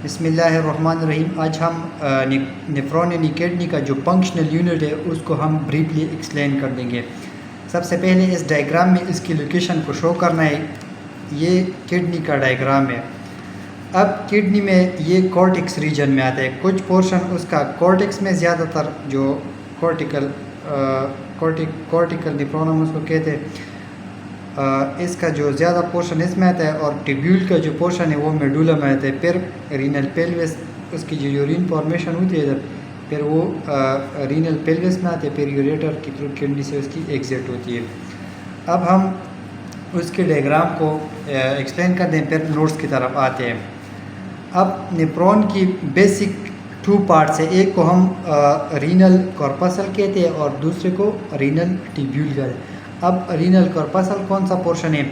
बिस्मिल्लाहिर्रहमानिर्रहीम। आज हम नेफ्रॉन यानी किडनी का जो फंक्शनल यूनिट है उसको हम ब्रीफली एक्सप्लेन कर देंगे। सबसे पहले इस डायग्राम में इसकी लोकेशन को शो करना है। ये किडनी का डायग्राम है। अब किडनी में ये कॉर्टेक्स रीजन में आता है। कुछ पोर्शन उसका कॉर्टेक्स में, ज़्यादातर जो कॉर्टिकल नेफ्रॉन हम उसको कहते हैं, इसका जो ज़्यादा पोर्शन इसमें आता है, और टिब्यूल का जो पोर्शन है वो मेडुला में आता है। फिर रीनल पेल्विस, उसकी जो यूरिन फॉर्मेशन होती है इधर, फिर वो रीनल पेल्विस में आते हैं, फिर यूरेटर की थ्रू किडनी से उसकी एग्जिट होती है। अब हम उसके डायग्राम को एक्सप्लेन कर दें, फिर नोट्स की तरफ आते हैं। अब नेफ्रॉन की बेसिक 2 पार्ट्स है। एक को हम रीनल कॉर्पसल कहते हैं और दूसरे को रीनल टिब्यूल कहते हैं। अब रीनल कॉर्पसल कौन सा पोर्शन है?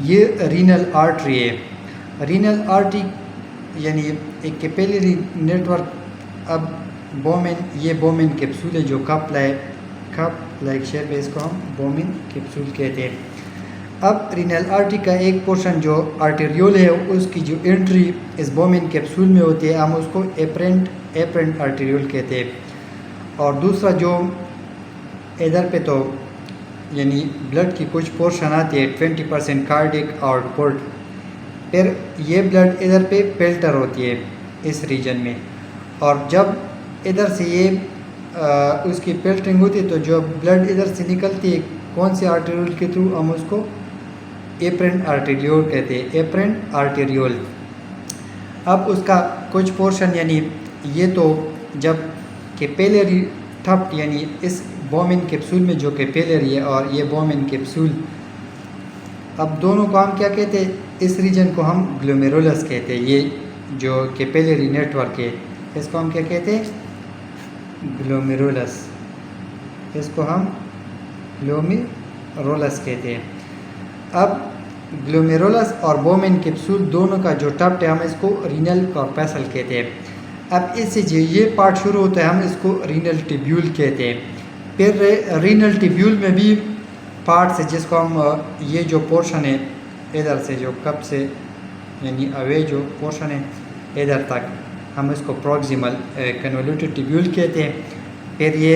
ये रीनल आर्टरी है। रीनल आर्टरी यानी एक कैपिलरी नेटवर्क। अब बोमेन, ये बोमेन कैप्सूल है जो कप लाइक शेप है, इसको हम बोमेन कैप्सूल कहते हैं। अब रीनल आर्टरी का एक पोर्शन जो आर्टेरियोल है, उसकी जो एंट्री इस बोमेन कैप्सूल में होती है, हम उसको एपरेंट आर्टेरियोल कहते हैं। और दूसरा जो इधर पे तो यानी ब्लड की कुछ पोर्शन आती है, 20% कार्डिक आउटपुट। फिर ये ब्लड इधर पे फिल्टर होती है इस रीजन में, और जब इधर से ये उसकी फिल्टरिंग होती है तो जो ब्लड इधर से निकलती है कौन सी आर्टेरियोल के थ्रू, हम उसको एपरेंट आर्टेरियोल कहते हैं, एपरेंट आर्टेरियोल। अब उसका कुछ पोर्शन यानी ये तो जब कैपिलरी थफ्ट यानी इस बोमेन कैप्सूल में जो कैपिलरी है और ये बोमेन कैप्सूल, अब दोनों को हम क्या कहते हैं? इस रीजन को हम ग्लोमेरुलस कहते हैं। ये जो कैपिलरी नेटवर्क है इसको हम क्या कहते हैं? ग्लोमेरुलस। इसको हम ग्लोमेरुलस कहते हैं। अब ग्लोमेरुलस और बोमेन कैप्सूल दोनों का जो टफ्ट है हम इसको रीनल कॉर्पसल कहते हैं। अब इससे जो ये पार्ट शुरू होता है हम इसको रीनल टिब्यूल कहते हैं। फिर रीनल टिब्यूल में भी पार्ट्स है जिसको हम ये जो पोर्शन है इधर से जो कप से यानी अवे जो पोर्शन है इधर तक, हम इसको प्रॉक्सिमल कन्वोल्यूटेड टिब्यूल कहते हैं। फिर ये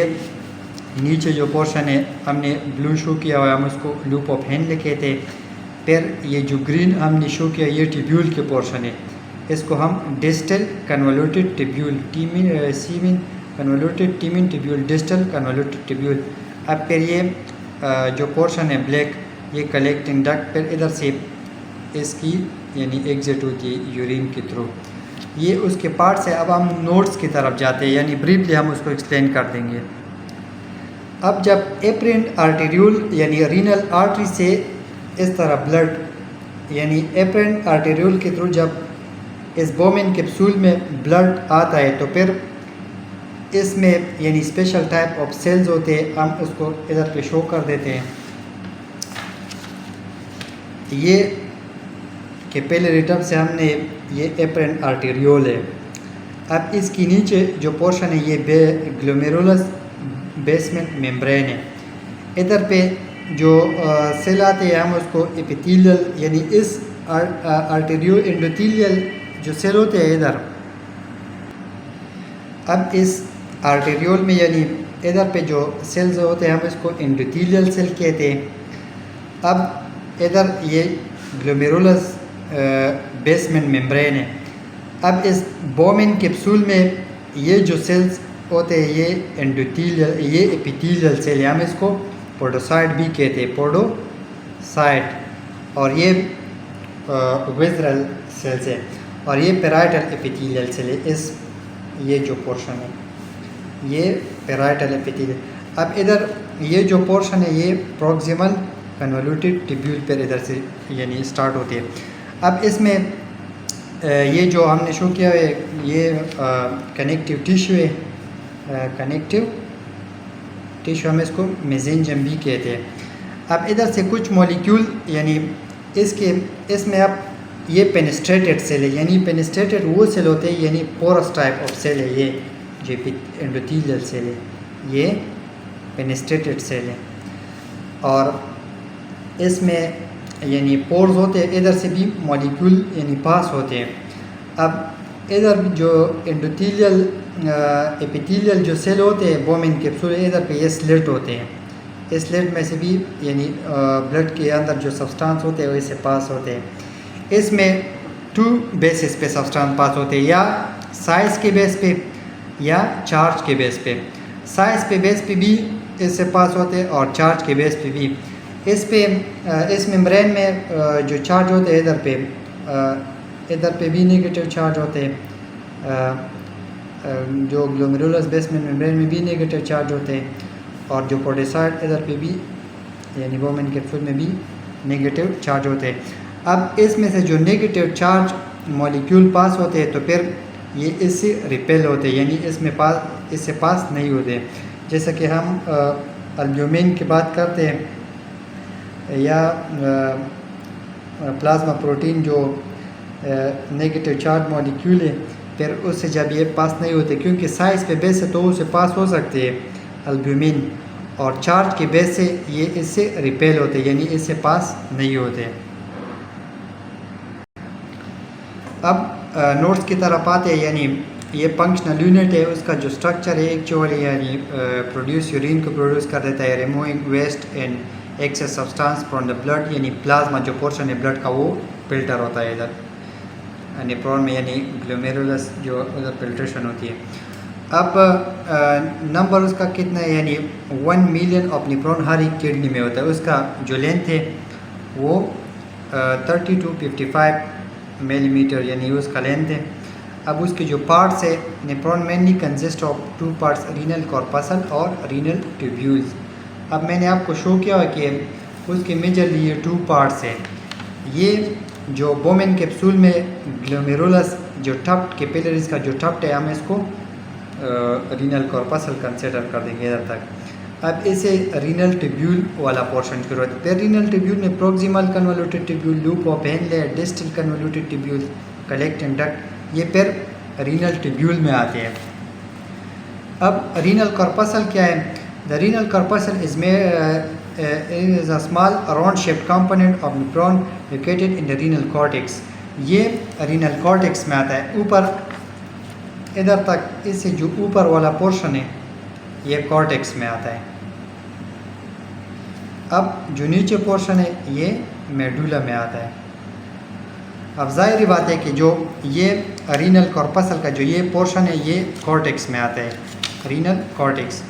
नीचे जो पोर्शन है हमने ब्लू शो किया हुआ है, हम उसको लूप ऑफ हेनले कहते हैं। फिर ये जो ग्रीन हमने शो किया ये टिब्यूल के पोर्शन है, इसको हम डिस्टल कन्वोल्यूटेड टिब्यूल, सीमिन कन्वोल्यूटेड टीमिन टिब्यूल, डिस्टल कन्वोल्यूटेड टिब्यूल। अब फिर ये जो पोर्शन है ब्लैक, ये कलेक्टिंग डक्ट, फिर इधर से इसकी यानी एग्जिट होती है यूरिन के थ्रू। ये उसके पार्ट्स है। अब हम नोट्स की तरफ जाते हैं, यानी ब्रीफली हम उसको एक्सप्लेन कर देंगे। अब जब एपरेंट आर्टेरियोल यानी रीनल आर्टरी से इस तरह ब्लड यानी एपरेंट आर्टेरियोल के थ्रू जब इस बोमेन कैप्सूल में ब्लड आता है तो फिर इसमें यानी स्पेशल टाइप ऑफ सेल्स होते हैं, हम उसको इधर पे शो कर देते हैं। ये कैपिलरी टब से हमने ये एपरेंट आर्टेरियोल है। अब इसकी नीचे जो पोर्शन है ये ग्लोमेरुलस बेसमेंट मेम्ब्रेन है। इधर पे जो सेल आते हैं हम उसको एपिथेलियल यानी इस आर्टेरियो एंडोथेलियल जो सेल होते हैं इधर। अब इस आर्टेरियोल में यानी इधर पे जो सेल्स होते हैं हम इसको एंडोथेलियल सेल कहते हैं। अब इधर ये ग्लोमेरुलस बेसमेंट मेम्ब्रेन है। अब इस बोमेन कैप्सूल में ये जो सेल्स होते हैं ये एंडोथेलियल, ये एपिथेलियल सेल है, हम इसको पोडोसाइट भी कहते हैं, पोडोसाइट। और ये विज़रल सेल्स है, और ये पैराइटल एपिथेलियल सेल है। इस ये जो पोर्शन है ये पैराइटल एपिथेलियल। अब इधर ये जो पोर्शन है ये प्रॉक्सिमल कन्वोल्यूटेड टिब्यूल पर इधर से यानी स्टार्ट होती है। अब इसमें ये जो हमने शो किया है ये कनेक्टिव टिश्यू है, कनेक्टिव टिश्यू हम इसको मेसेंजम भी कहते हैं। अब इधर से कुछ मॉलिक्यूल यानी इसमें अब ये पेनिस्ट्रेटेड सेल है, यानी पेनिस्ट्रेटेड वो सेल होते हैं यानी पोरस टाइप ऑफ सेल है। ये जो एंडोथेलियल सेल है ये पेनिस्ट्रेटेड सेल है, और इसमें यानी पोर्स होते हैं, इधर से भी मॉलिक्यूल यानी पास होते हैं। अब इधर जो एंडोथीलियल एपिथेलियल जो सेल होते हैं बोमिन कैप्सूल, इधर पे ये स्लिट होते हैं। इस स्लिट में से भी यानी ब्लड के अंदर जो सब्सटेंस होते हैं वो इससे पास होते हैं। इसमें 2 बेसिस पे सब्सटेंस पास होते हैं, या साइज़ के बेस पे या चार्ज के बेस पे। साइज़ पे बेस पे भी इससे पास होते हैं और चार्ज के बेस पे भी। इस मेम्ब्रेन में जो चार्ज होते हैं इधर पे भी नेगेटिव चार्ज होते हैं, जो ग्लोमेरुलस बेसमेंट मेम्ब्रेन में भी नेगेटिव चार्ज होते हैं, और जो पोडिसाइड इधर पे भी यानी बोमिन कैप्सूल में भी नेगेटिव चार्ज होते हैं। अब इसमें से जो नेगेटिव चार्ज मॉलिक्यूल पास होते हैं तो फिर ये इससे रिपेल होते हैं, यानी इससे पास नहीं होते। जैसे कि हम एल्ब्यूमिन की बात करते हैं या प्लाज्मा प्रोटीन जो नेगेटिव चार्ज मॉलिक्यूल है, फिर उससे जब ये पास नहीं होते, क्योंकि साइज़ पे बेस से तो उससे पास हो सकते हैं एल्ब्यूमिन, और चार्ज के बेस से ये इससे रिपेल होते हैं, यानी इससे पास नहीं होते। अब नोट्स की तरफ आते हैं, यानी ये फंक्शनल यूनिट है, उसका जो स्ट्रक्चर है एक्चुअली यानी प्रोड्यूस यूरिन को प्रोड्यूस कर देता है, removing waste and excess substance from the blood, यानी प्लाज्मा जो पोर्शन है ब्लड का वो फिल्टर होता है इधर नेफ्रॉन में, यानी ग्लोमेरुलस जो उधर फिल्ट्रेशन होती है। अब नंबर उसका कितना है, यानी 1 मिलियन ऑफ नेफ्रॉन हर एक किडनी में होता है। उसका जो लेंथ है वो 30 to 55 मिलीमीटर यानी उसका लेंथ है। अब उसके जो पार्ट्स है, nephron mainly consist of 2 parts, renal corpuscle और रीनल ट्यूब्यूल्स। अब मैंने आपको शो किया है कि उसके मेजरली ये 2 पार्ट्स हैं। ये जो बोमिन कैप्सूल में ग्लोमेरुलस जो टफ्ट कैपिलरीज का जो टफ्ट है, हम इसको रीनल कॉर्पसल कंसिडर कर देंगे इधर तक। अब इसे रीनल ट्यूब्यूल वाला पोर्शन की जरूरत है। फिर रीनल ट्यूब्यूल में proximal convoluted tubule, loop of Henle, distal convoluted tubule, collecting duct, ये फिर रीनल ट्यूब्यूल में आते हैं। अब रीनल कॉर्पसल क्या है? The renal corpuscle is a small round shaped component of nephron located in the renal cortex। ये renal cortex में आता है, ऊपर इधर तक, इससे जो ऊपर वाला पोर्शन है ये कॉर्टेक्स में आता है। अब जो नीचे पोर्शन है ये मेडुला में आता है। अब ज़ाहिर बात है कि जो ये रीनल कॉर्पसल का जो ये पोर्शन है ये कॉर्टेक्स में आता है, renal cortex.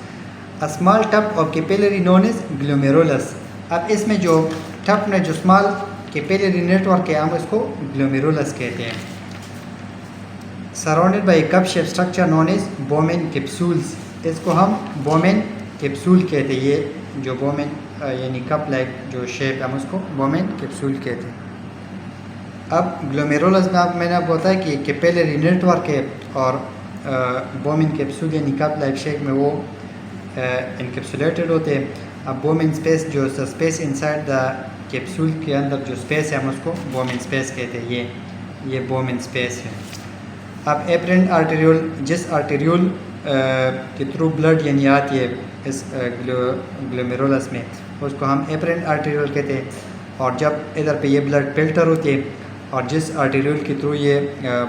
A small tuft of capillary known as glomerulus. अब इसमें जो टफ्ट में जो स्मॉल कैपिलरी नेटवर्क है हम इसको ग्लोमेरुलस कहते हैं। Surrounded by cup shape structure known as Bowman capsules, इसको हम बोमिन कैप्सूल कहते हैं। ये जो बोमिन यानी कप लाइक जो शेप है हम उसको बोमिन कैप्सूल कहते हैं। अब ग्लोमेरुलस में आप मैंने आपको बताया कि कैपिलरी नेटवर्क है, और बोमिन कैप्सूल यानी कप लाइक शेप में वो इनकैप्सुलेटेड होते हैं। अब बोमिन स्पेस जो स्पेस इनसाइड द कैप्सूल के अंदर जो स्पेस है हम उसको बोमिन स्पेस कहते हैं। ये बोमिन स्पेस है। अब एपरेंट आर्टेरियोल, जिस आर्टेरियोल के थ्रू ब्लड यानी आती है इस ग्लोमेरुलस में, उसको हम एपरेंट आर्टेरियोल कहते हैं। और जब इधर पे ये ब्लड फिल्टर होती है और जिस आर्टेरियोल के थ्रू ये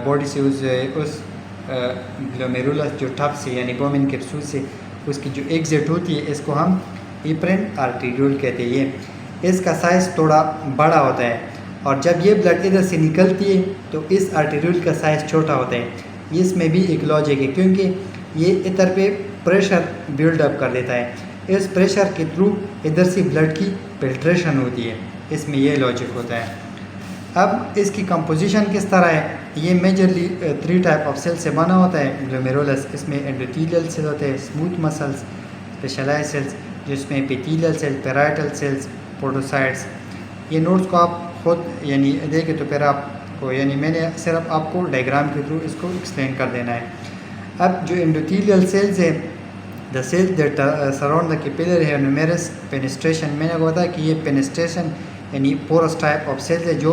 बॉडी से उस ग्लोमेरुलस जो टफ से यानी बोमिन कैप्सूल से उसकी जो एग्जिट होती है इसको हम एपरेंट आर्टेरियोल कहते हैं। ये इसका साइज़ थोड़ा बड़ा होता है, और जब ये ब्लड इधर से निकलती है तो इस आर्टेरियोल का साइज़ छोटा होता है। इसमें भी एक लॉजिक है, क्योंकि ये इधर पे प्रेशर बिल्डअप कर देता है, इस प्रेशर के थ्रू इधर से ब्लड की फिल्ट्रेशन होती है, इसमें ये लॉजिक होता है। अब इसकी कंपोजिशन किस तरह है? ये मेजरली 3 टाइप ऑफ सेल से बना होता है ग्लोमेरुलस। इसमें एंडोथेलियल सेल होते हैं, स्मूथ मसल्स, स्पेशलाइज्ड सेल्स जिसमें epithelial cell, parietal cells, podocytes. ये नोट्स को आप खुद यानी देखें तो फिर आपको यानी मैंने सिर्फ आपको डायग्राम के थ्रू इसको एक्सप्लेन कर देना है। अब जो एंडोथेलियल सेल्स है, the cells that surround the capillary है न्यूमेरस पेनिस्ट्रेशन। मैंने आपको बताया कि ये पेनिस्ट्रेशन यानी पोरस टाइप ऑफ सेल्स है जो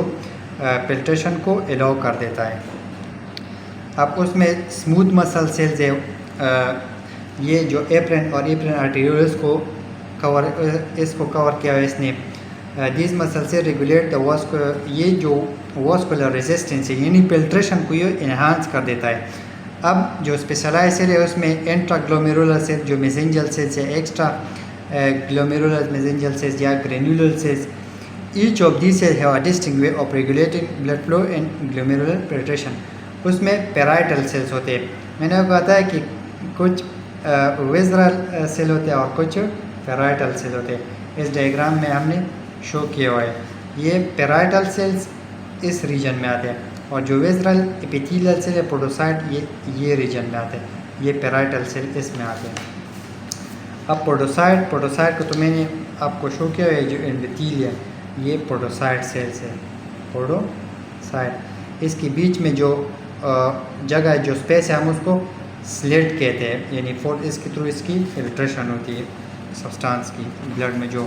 फिल्ट्रेशन को अलाउ कर देता है। अब उसमें स्मूथ मसल सेल्स है, ये जो एपरेंट और एपरेंट आर्टेरियोल्स को इसको कवर किया है इसने। दीज मसल से रेगुलेट द वास्कुलर, ये जो वॉस्कुलर रेजिस्टेंस है, यानी फिल्ट्रेशन को ये इन्हांस कर देता है। अब जो स्पेशलाइज सेल है उसमें इंट्राग्लोमेरुलर सेल जो मेसेंजल सेल्स है, एक्स्ट्रा ग्लोमेरुलर मेसेंजल सेल्स या granular cells. Each of the cell have a distinct way of regulating blood flow and glomerular filtration. उसमें पैराइटल सेल्स होते हैं। मैंने आपको बताया कि कुछ विज़रल सेल होते हैं और कुछ पैराइटल सेल होते हैं। इस डायग्राम में हमने शो किया हुआ है। ये पैराइटल सेल्स इस रीजन में आते हैं और जो विज़रल एपिथेलियल सेल है पोडोसाइट ये रीजन में आते हैं। ये पैराइटल सेल इसमें आते हैं। अब पोडोसाइट को तो मैंने आपको शो किया है, जो एंडोथेलिया ये पोडोसाइट सेल्स है। पोडोसाइट इसके बीच में जो जगह है, जो स्पेस है, हम उसको स्लिट कहते हैं, यानी इसके थ्रू इसकी फिल्ट्रेशन होती है सब्सटेंस की ब्लड में जो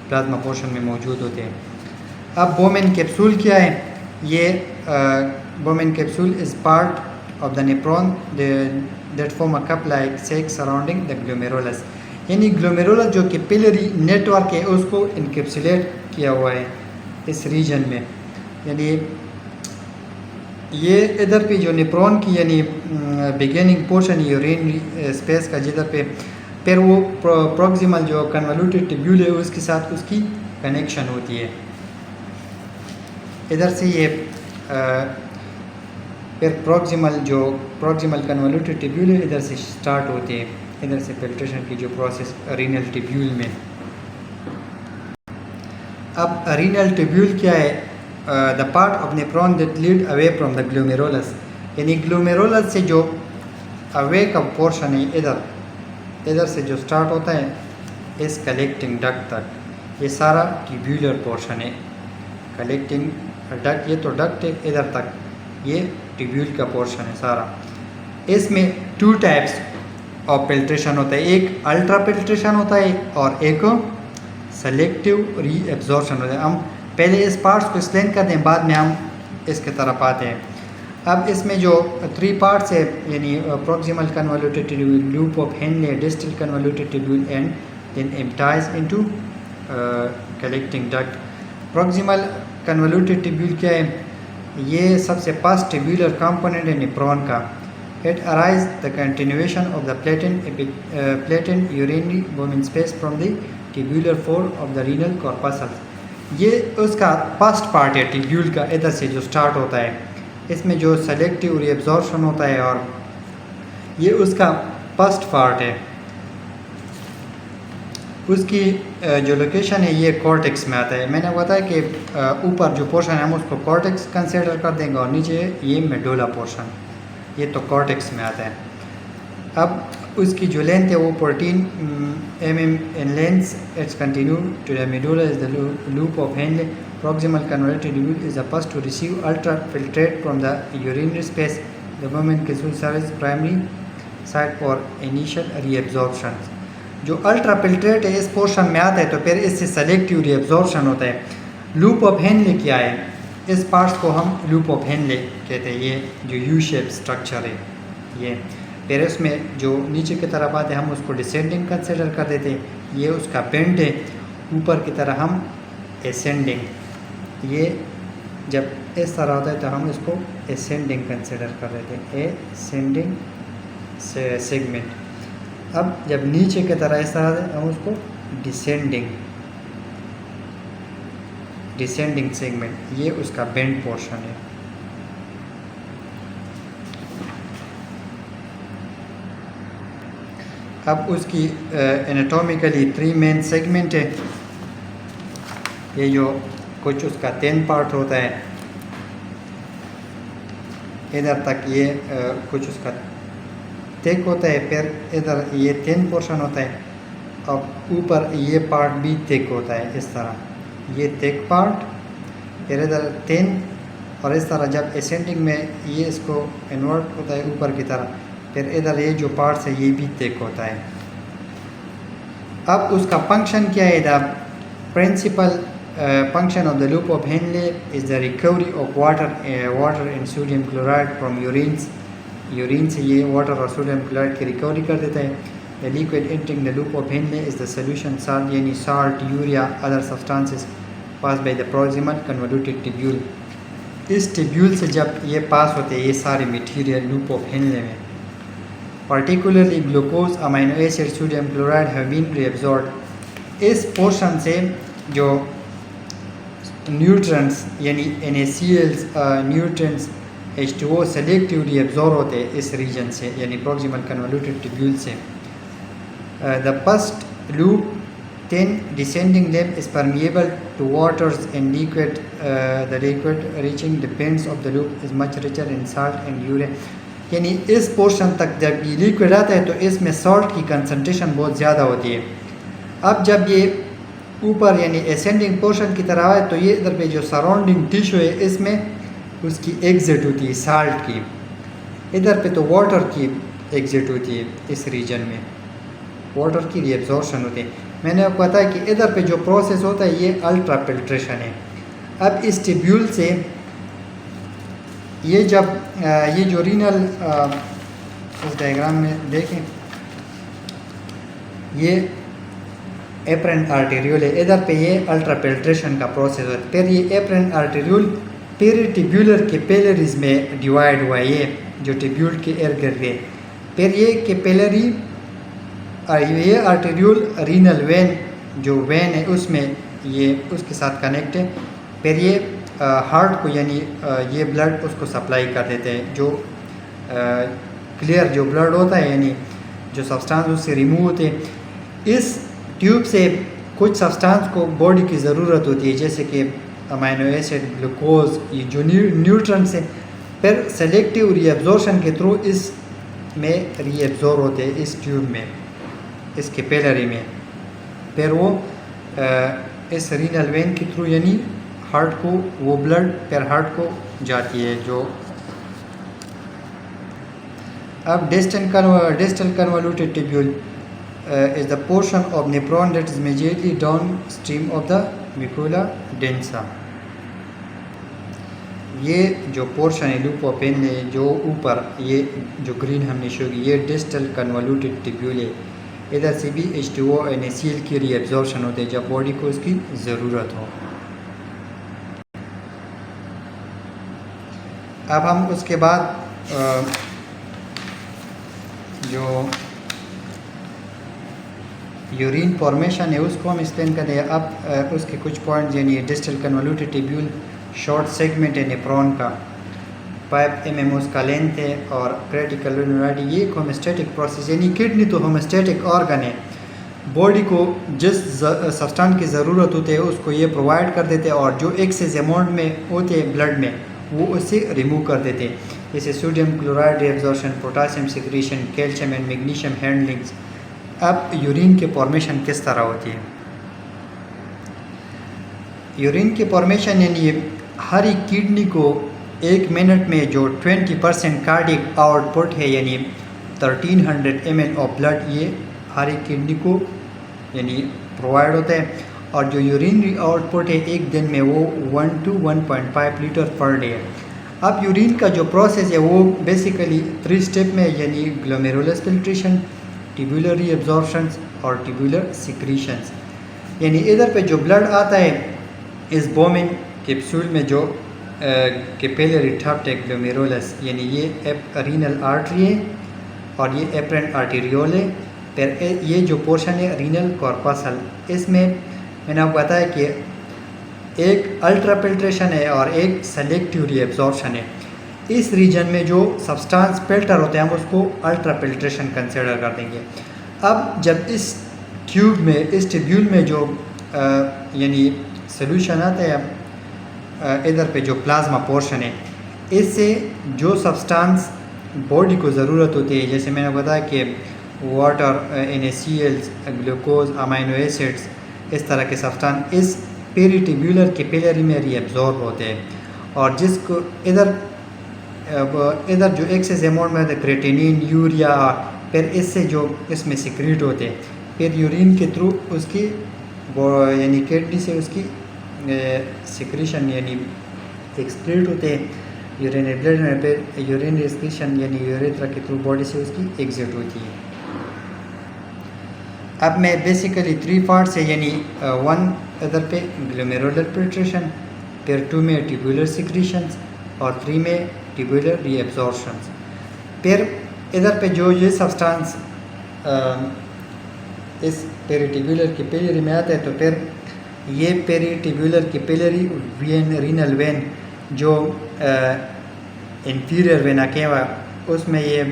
प्लाज्मा पोर्शन में मौजूद होते हैं। अब बोमेन कैप्सूल क्या है? ये Bowman capsule is part of the nephron that form a cup like sac surrounding the glomerulus, यानी ग्लोमेरुलस जो कैपिलरी नेटवर्क है उसको इनकैप्सुलेट किया हुआ है इस रीजन में। यानी ये इधर पे जो नेफ्रॉन की यानी बिगिनिंग पोर्शन यूरिनरी स्पेस का, जिधर पे फिर वो प्रॉक्सिमल जो कन्वोल्यूटेड ट्यूब्यूल है उसके साथ उसकी कनेक्शन होती है। इधर से ये फिर प्रॉक्सिमल कन्वोल्यूटेड ट्यूब्यूल है, इधर से स्टार्ट होती है, इधर से फिल्ट्रेशन की जो प्रोसेस रीनल ट्यूब्यूल में। अब रीनल ट्यूब्यूल क्या है? The part of nephron that lead away from the glomerulus, यानी ग्लोमेरुलस से जो अवे का पोर्शन है इधर से जो स्टार्ट होता है इस कलेक्टिंग डक्ट तक, ये सारा ट्यूब्यूलर पोर्शन है। कलेक्टिंग डक्ट ये तो डक्ट है, इधर तक ये ट्यूब्यूल का पोर्शन है सारा। इसमें 2 टाइप्स ऑफ फिल्ट्रेशन होता है, एक अल्ट्रा फिल्ट्रेशन होता है और एक सेलेक्टिव रीएब्जॉर्प्शन होता है। हम पहले इस पार्ट्स को एक्सप्लेन करते हैं, बाद में हम इसके तरफ आते हैं। अब इसमें जो 3 पार्ट्स है, यानी proximal convoluted tubule, loop of Henle, distal convoluted tubule and then empties into collecting duct. Proximal convoluted tubule क्या है? ये सबसे फर्स्ट ट्यूब्यूलर कंपोनेंट है नेफ्रॉन का। It arise the continuation of the patent urinary Bowman space from the tubular fold of the renal corpuscles. ये उसका first part है tubule का, इधर से जो स्टार्ट होता है। इसमें जो सेलेक्टिव रीएब्जॉर्प्शन होता है और ये उसका फर्स्ट पार्ट है। उसकी जो लोकेशन है ये कॉर्टेक्स में आता है। मैंने बताया कि ऊपर जो पोर्शन है हम उसको कॉर्टेक्स कंसीडर कर देंगे और नीचे ये मेडुला पोर्शन, ये तो कॉर्टेक्स में आता है। अब उसकी जो लेंथ है वो 14 mm in length, it's continue to the medulla is the loop of Henle. Proximal convoluted tubule is the first to receive ultrafiltrate from the urinary space. The moment capsule serves primary site for initial reabsorption. जो ultrafiltrate है इस portion में आता है तो फिर इससे selective reabsorption होता है। लूप ऑफ हेनले क्या है? इस पार्ट्स को हम लूप ऑफ हेनले कहते हैं। ये जो यू शेप स्ट्रक्चर है ये, फिर इसमें जो नीचे की तरफ आते हैं हम उसको डिसेंडिंग कंसिडर कर देते हैं। ये उसका बेंड है, ऊपर की तरह हम एसेंडिंग। ये जब इस तरह होता है तो हम इसको एसेंडिंग कंसिडर कर देते हैं, एसेंडिंग सेगमेंट। अब जब नीचे की तरह इस तरह है हम उसको डिसेंडिंग सेगमेंट, ये उसका बेंड पोर्शन है। अब उसकी एनाटॉमिकली 3 मेन सेगमेंट है। ये जो कुछ उसका 10 पार्ट होता है इधर तक, ये कुछ उसका थिक होता है, फिर इधर ये 10 पोर्शन होता है। अब ऊपर ये पार्ट भी थिक होता है, इस तरह ये थिक पार्ट, फिर इधर 10 और इस तरह जब एसेंडिंग में ये इसको इन्वर्ट होता है ऊपर की तरह, फिर इधर ये जो पार्ट्स है ये भी थिक होता है। अब उसका फंक्शन क्या है? The principal function of the loop of Henle is the recovery of water and sodium chloride from urine से ये वाटर और सोडियम क्लोराइड की रिकवरी कर देता है। The liquid entering the loop of Henle is the solution salt, यानी salt, urea, other substances pass by the proximal convoluted tubule. इस tubule से जब ये पास होते हैं ये सारे मटीरियल लूप ऑफ हेनले में, particularly glucose, amino acid, sodium chloride have been reabsorbed। इस पोर्शन से जो न्यूट्रंस यानी NaCl nutrients H2O selective reabsorb होते हैं इस रीजन से यानी प्रॉक्सिमल कन्वोल्यूटेड ट्यूब्यूल से। The first loop then descending them is permeable to waters and liquid, the liquid reaching the ends of the loop is much richer in salt and urea। यानी इस portion तक जब ये liquid आता है तो इसमें सॉल्ट की कंसंट्रेशन बहुत ज़्यादा होती है। अब जब ये ऊपर यानी एसेंडिंग पोर्शन की तरफ आए तो ये इधर पे जो सराउंडिंग टिश्यू है इसमें उसकी एग्जिट होती है साल्ट की, इधर पे तो वाटर की एग्जिट होती है, इस रीजन में वाटर की रिएब्जॉर्प्शन होती है। मैंने आपको बताया कि इधर पे जो प्रोसेस होता है ये अल्ट्रा फिल्ट्रेशन है। अब इस टिब्यूल से ये जब ये जो रीनल इस डायग्राम में देखें ये एपरेंट आर्टेरियोल है, इधर पे ये अल्ट्रा फिल्ट्रेशन का प्रोसेस होता है। फिर ये एपरेंट आर्टेरियोल पेरिटिब्यूलर कैपिलरीज में डिवाइड हुआ है, ये जो टिब्यूल के इर्द गिर्द है। फिर ये कैपिलरी ये आर्टेरियोल रीनल वेन जो वेन है उसमें ये उसके साथ कनेक्ट है। फिर ये हार्ट को यानी ये ब्लड उसको सप्लाई कर देते हैं, जो क्लियर जो ब्लड होता है यानी जो सब्सटेंस उससे रिमूव होते हैं। इस ट्यूब से कुछ सब्सटेंस को बॉडी की ज़रूरत होती है जैसे कि अमीनो एसिड, ग्लूकोज, ये जो न्यूट्रंस है, फिर सेलेक्टिव रीअब्जॉर्प्शन के थ्रू इस में रीअब्जॉर्ब होते हैं इस ट्यूब में, इस कैपिलरी में। फिर वो इस रीनल वेन के थ्रू यानी हार्ट को वो ब्लड फिर हार्ट को जाती है। जो अब distal convoluted tubule is the portion of nephron that is immediately downstream of the macula densa. ये जो पोर्शन है लूप ऑफ पेन है जो ऊपर ये जो ग्रीन हमने शो की ये डिस्टल कन्वोल्यूटेड ट्यूब्यूल है। इधर से भी H2O NaCl की रीअब्जॉर्प्शन होते हैं जब बॉडी को उसकी ज़रूरत हो। अब हम उसके बाद जो यूरिन फॉर्मेशन है उसको हम एक्सप्लेन करें। अब उसके कुछ पॉइंट यानी distal convoluted tubule short segment है नेफ्रॉन का, 5 mm उसका लेंथ है और क्रिटिकल यूनिटी। ये एक होमोस्टैटिक प्रोसेस यानी किडनी तो होमोस्टैटिक ऑर्गन है, बॉडी को जिस सब्सटेंस की ज़रूरत होती है उसको ये प्रोवाइड कर देते हैं और जो एक्सेस अमाउंट में होते हैं ब्लड में वो उससे रिमूव कर देते हैं, जैसे sodium chloride reabsorption, potassium secretion, calcium and magnesium handlings. अब यूरिन की फॉर्मेशन किस तरह होती है? यूरिन की फॉर्मेशन यानी हर एक किडनी को 1 मिनट में जो 20% कार्डिक आउटपुट है यानी 1300 ml ऑफ ब्लड ये हर एक किडनी को यानी प्रोवाइड होता है। और जो यूरिनरी आउटपुट है एक दिन में वो 1 to 1.5 लीटर पर डे है। अब यूरिन का जो प्रोसेस है वो बेसिकली 3 स्टेप में यानी ग्लोमेरुलस फिल्ट्रेशन, ट्यूबुलर रीअब्जॉर्प्शन और ट्यूबुलर सिक्रीशंस। यानी इधर पे जो ब्लड आता है इस बोमिन कैप्सूल में जो कैपिलरी ट्रैक्ट है ग्लोमेरुलस यानी ये रीनल आर्टरी है और ये एपरेंट आर्टेरियोल है। फिर ये जो पोर्शन है रीनल कॉर्पसल, इसमें मैंने आपको बताया कि एक अल्ट्रा फिल्ट्रेशन है और एक सेलेक्टिव रीअब्जॉर्प्शन है। इस रीजन में जो सब्सटेंस फिल्टर होते हैं हम उसको अल्ट्रा फिल्ट्रेशन कंसिडर कर देंगे। अब जब इस ट्यूब में इस ट्यूब्यूल में जो यानी सोल्यूशन आता है इधर पे जो प्लाज्मा पोर्शन है इससे जो सब्सटेंस बॉडी को ज़रूरत होती है जैसे मैंने बताया कि water, NaCl, glucose, amino acids, इस तरह के सब्सटेंस इस पेरिटिब्यूलर कैपिलरी में रीअब्जॉर्ब होते हैं और जिसको इधर जो एक्सेस अमाउंट में होता है क्रेटिनिन, यूरिया, फिर इससे जो इसमें सिक्रीट होते हैं फिर यूरिन के थ्रू उसकी यानी किडनी से उसकी सिक्रीशन यानी एक्सक्रीट होते हैं यूरिनरी ब्लड में, फिर यूरिनरी एक्सक्रीशन यानी यूरेथ्रा के थ्रू बॉडी से उसकी एग्जिट होती है। अब मैं बेसिकली 3 पार्ट्स है यानी 1 इधर पे ग्लोमेरुलर फिल्ट्रेशन, फिर 2 में ट्यूबुलर सिक्रीशंस और 3 में ट्यूबुलर रीअब्जॉर्प्शंस। फिर इधर पे जो ये सब्सटेंस इस पेरिटिब्यूलर कैपिलरी में आता है, तो फिर ये पेरिटिब्यूलर कैपिलरी वेन रीनल वेन जो इंफीरियर वेना केवा उसमें ये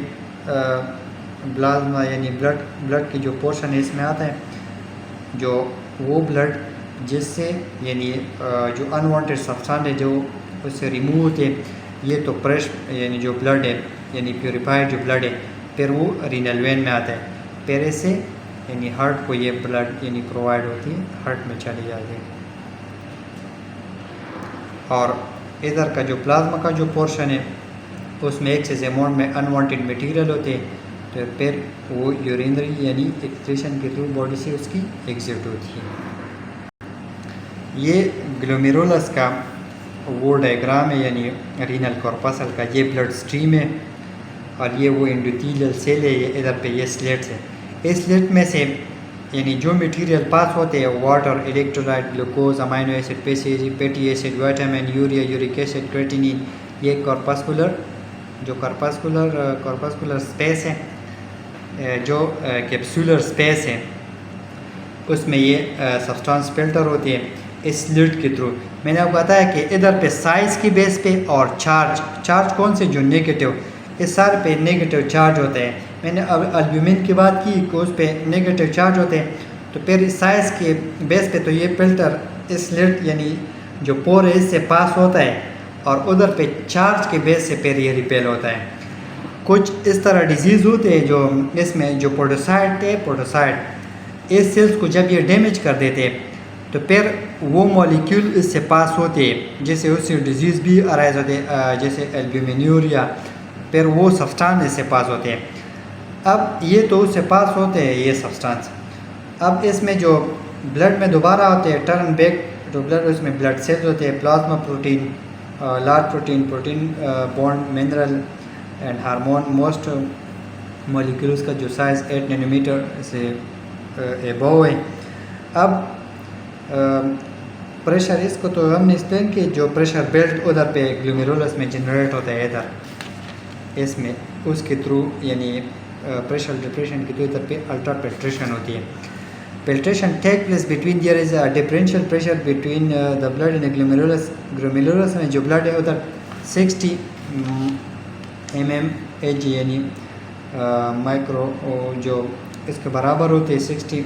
प्लाज्मा यानी ब्लड की जो पोर्शन है इसमें आता है, जो वो ब्लड जिससे यानी जो अनवांटेड सब्सटेंस है जो उससे रिमूव होते हैं, ये तो फ्रेश यानी जो ब्लड है यानी प्योरीफाइड जो ब्लड है फिर वो रीनल वेन में आता है, फिर इससे यानी हार्ट को ये ब्लड यानी प्रोवाइड होती है, हार्ट में चली जाती है। और इधर का जो प्लाज्मा का जो पोर्शन है उसमें एक्सेस अमाउंट में अनवांटेड मटेरियल होते हैं, तो फिर वो यूरिनरी यानी एक्सक्रीशन के थ्रू बॉडी से उसकी एग्जिट होती है। ये ग्लोमेरुलस का वो डायग्राम है यानी रीनल कॉर्पसल का, ये ब्लड स्ट्रीम है और ये वो एंडोथेलियल सेल है, ये इधर पे ये स्लेट्स है। इस स्लेट में से यानी जो मटेरियल पास होते हैं water, electrolyte, glucose, amino acid, fatty acid, vitamin, urea, uric acid, creatinine, ये कॉर्पस्कुलर स्पेस है, जो कैप्सूलर स्पेस है उसमें ये सब्सटेंस फिल्टर होती है इस स्लिट के थ्रू। मैंने आपको बताया कि इधर पे साइज़ की बेस पे और चार्ज कौन से जो नेगेटिव, इस सारे पे नेगेटिव चार्ज होते हैं। मैंने अब एल्ब्यूमिन की बात की कि उस पे नेगेटिव चार्ज होते हैं, तो फिर इस साइज़ के बेस पे तो ये फिल्टर इस स्लिट यानी जो पोर है इससे पास होता है और उधर पे चार्ज के बेस से फिर ये रिपेल होता है। कुछ इस तरह डिजीज़ होते हैं जो इसमें जो पोडोसाइट इस सेल्स को जब ये डैमेज कर देते हैं तो फिर वो मॉलिक्यूल इससे पास होते हैं, जैसे उससे डिजीज़ भी अराइज होते हैं, जैसे एल्ब्यूमिन्यूरिया, फिर वो सब्सटेंस इससे पास होते हैं। अब ये तो उससे पास होते हैं ये सब्सटेंस, अब इसमें जो ब्लड में दोबारा होते हैं टर्न बैक जो ब्लड, उसमें ब्लड सेल्स होते हैं, plasma protein, large protein bond mineral and hormone, most molecules का जो साइज़ 8 नैनोमीटर से एबव है। अब प्रेशर, इसको तो हमने एक्सप्लेन कि जो प्रेशर बेल्ट उधर पे ग्लोमेरुलस में जनरेट होता है इधर इसमें, उसके थ्रू यानी प्रेशर डिप्रेशन के थ्रू इधर पे अल्ट्रा फिल्ट्रेशन होती है। Filtration take place between, there is a differential pressure between the blood in glomerulus में जो ब्लड है उधर 60 mmHg यानी माइक्रो जो इसके बराबर होते हैं 60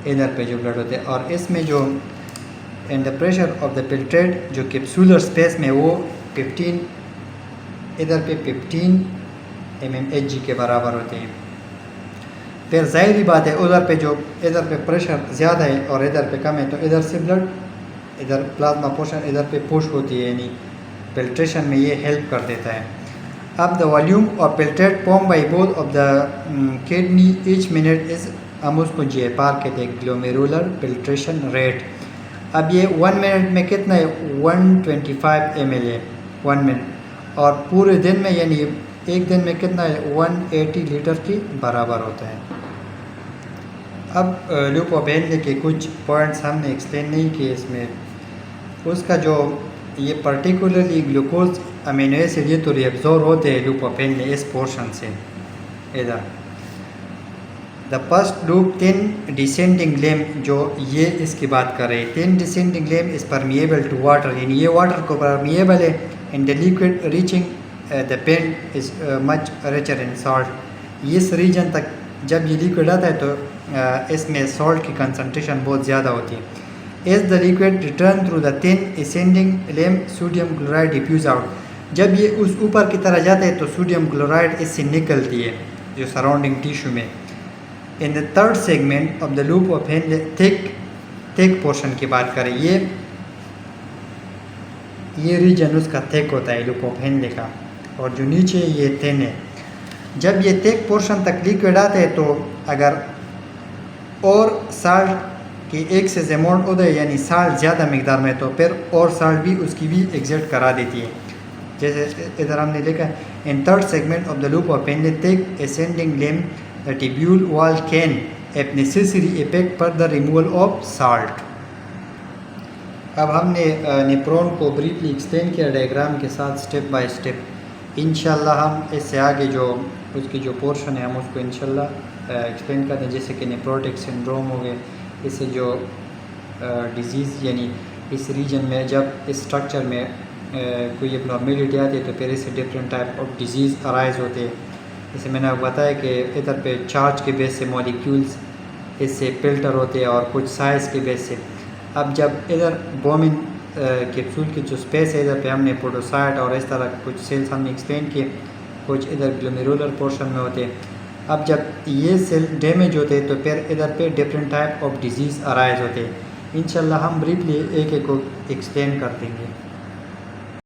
इधर पे जो ब्लड होते हैं, और इसमें जो and the pressure of the filtrate जो कैप्सूलर स्पेस में वो 15 इधर पे 15 mmHg के बराबर होते हैं। फिर ज़ाहिरी बात है उधर पे जो इधर पे प्रेशर ज़्यादा है और इधर पे कम है, तो इधर से ब्लड इधर प्लाज्मा पोर्शन इधर पे पुश होती है, यानी फिल्ट्रेशन में ये हेल्प कर देता है। अब the volume of filtrate form by both of the kidney each minute is, हम उसको GFR कहते हैं, ग्लोमेरुलर फिल्ट्रेशन रेट। अब ये 1 मिनट में कितना है, 125 ml है 1 मिनट, और पूरे दिन में यानी एक दिन में कितना है, 180 लीटर के बराबर होता है। अब लूप ऑफ हेनले के कुछ पॉइंट्स हमने एक्सप्लेन नहीं किए इसमें, उसका जो ये पर्टिकुलरली ग्लूकोज अमीनो एसिड ये तो रिएब्जॉर्ब होते हैं लूप ऑफ हेनले इस पोर्शन से इधर। The first loop 10 descending limb जो ये इसकी बात कर रहे हैं, 10 descending limb is permeable to water, यानी ये वाटर को परमिएबल है, and the liquid reaching the pen is much richer in salt. इस रीजन तक जब ये लिक्विड आता है तो इसमें सॉल्ट की कंसनट्रेशन बहुत ज़्यादा होती है। As the liquid return through the 10 ascending limb sodium chloride diffuse out, जब ये उस ऊपर की तरह जाता है तो सोडियम क्लोराइड इससे निकलती है जो सराउंडिंग टिश्यू में। In the third segment of the loop of Henley thick portion की बात करें, ये रीजन उसका थिक होता है लूप ऑफ हेनले का, और जो नीचे ये थिन है। जब ये थिक पोर्शन तक लिक्विड आता है तो अगर और साल्ट की एक से अमाउंट होता है यानी साल्ट ज़्यादा मकदार में, तो फिर और साल्ट भी उसकी भी एग्जिट करा देती है। जैसे इधर हमने लिखा है, in third segment of the loop of Henley thick ascending lame the tubule wall can have necessary effect for the removal of salt। अब हमने नेप्रोन को ब्रीफली एक्सप्लेन किया डायग्राम के साथ स्टेप बाय स्टेप। इंशाल्लाह हम इससे आगे जो उसकी जो पोर्शन है हम उसको इंशाल्लाह एक्सप्लेन करते हैं, जैसे कि नेप्रोटिक सिंड्रोम हो गए। इससे जो डिज़ीज़ यानी इस रीजन में जब इस स्ट्रक्चर में कोई एबनॉर्मेलिटी आती है तो फिर इससे different type of disease arise होते हैं। जैसे मैंने आपको बताया कि इधर पे चार्ज के बेस से मॉलिक्यूल्स इससे फिल्टर होते हैं और कुछ साइज़ के बेस से। अब जब इधर बोमिन कैप्सूल की जो स्पेस है इधर पे हमने पोडोसाइट और इस तरह कुछ सेल्स हमने एक्सप्लेन किए, कुछ इधर ग्लोमेरुलर पोर्शन में होते हैं। अब जब ये सेल डैमेज होते हैं तो फिर इधर पे different type of disease arise होते हैं। इंशाल्लाह हम ब्रीफली एक एक को एक्सप्लेन कर देंगे।